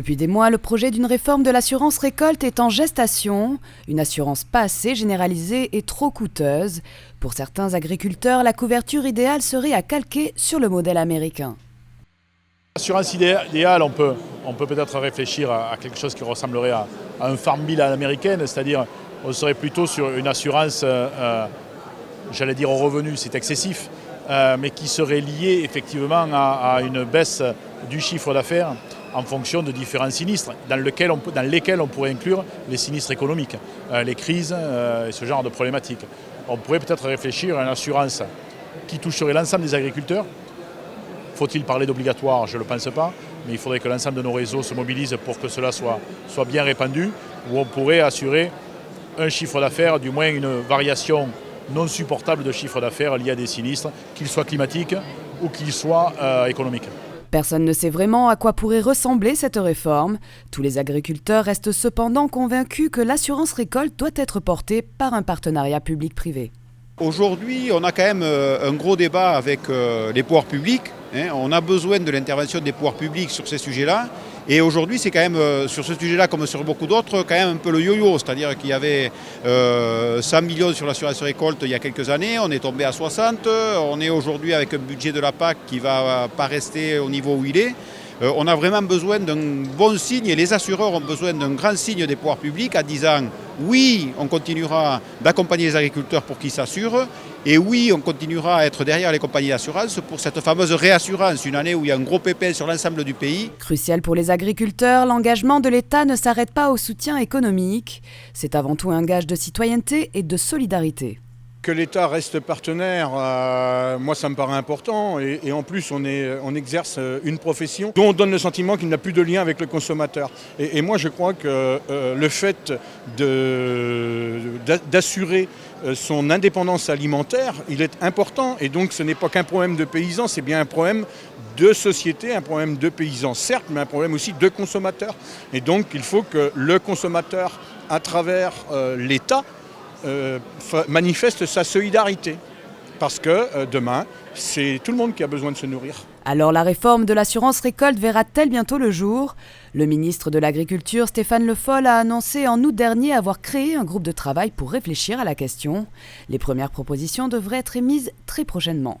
Depuis des mois, le projet d'une réforme de l'assurance récolte est en gestation. Une assurance pas assez généralisée et trop coûteuse. Pour certains agriculteurs, la couverture idéale serait à calquer sur le modèle américain. L'assurance idéale, on peut peut-être réfléchir à quelque chose qui ressemblerait à un farm bill à l'américaine, c'est-à-dire on serait plutôt sur une assurance, j'allais dire au revenu, c'est excessif, mais qui serait liée effectivement à une baisse du chiffre d'affaires en fonction de différents sinistres, dans lesquels on pourrait inclure les sinistres économiques, les crises et ce genre de problématiques. On pourrait peut-être réfléchir à une assurance qui toucherait l'ensemble des agriculteurs. Faut-il parler d'obligatoire? Je ne le pense pas, mais il faudrait que l'ensemble de nos réseaux se mobilisent pour que cela soit bien répandu, où on pourrait assurer un chiffre d'affaires, du moins une variation non supportable de chiffre d'affaires lié à des sinistres, qu'ils soient climatiques ou qu'ils soient économiques. Personne ne sait vraiment à quoi pourrait ressembler cette réforme. Tous les agriculteurs restent cependant convaincus que l'assurance récolte doit être portée par un partenariat public-privé. Aujourd'hui, on a quand même un gros débat avec les pouvoirs publics. On a besoin de l'intervention des pouvoirs publics sur ces sujets-là. Et aujourd'hui, c'est quand même, sur ce sujet-là, comme sur beaucoup d'autres, quand même un peu le yo-yo. C'est-à-dire qu'il y avait 100 millions sur l'assurance récolte il y a quelques années, on est tombé à 60. On est aujourd'hui avec un budget de la PAC qui ne va pas rester au niveau où il est. On a vraiment besoin d'un bon signe et les assureurs ont besoin d'un grand signe des pouvoirs publics en disant oui, on continuera d'accompagner les agriculteurs pour qu'ils s'assurent et oui, on continuera à être derrière les compagnies d'assurance pour cette fameuse réassurance, une année où il y a un gros pépin sur l'ensemble du pays. Crucial pour les agriculteurs, l'engagement de l'État ne s'arrête pas au soutien économique. C'est avant tout un gage de citoyenneté et de solidarité. Que l'État reste partenaire, moi ça me paraît important et en plus on exerce une profession dont on donne le sentiment qu'il n'a plus de lien avec le consommateur. Et moi je crois que le fait d'assurer son indépendance alimentaire, il est important et donc ce n'est pas qu'un problème de paysans, c'est bien un problème de société, un problème de paysans certes, mais un problème aussi de consommateurs. Et donc il faut que le consommateur, à travers l'État, manifeste sa solidarité. Parce que demain, c'est tout le monde qui a besoin de se nourrir. Alors la réforme de l'assurance récolte verra-t-elle bientôt le jour? Le ministre de l'Agriculture, Stéphane Le Foll, a annoncé en août dernier avoir créé un groupe de travail pour réfléchir à la question. Les premières propositions devraient être émises très prochainement.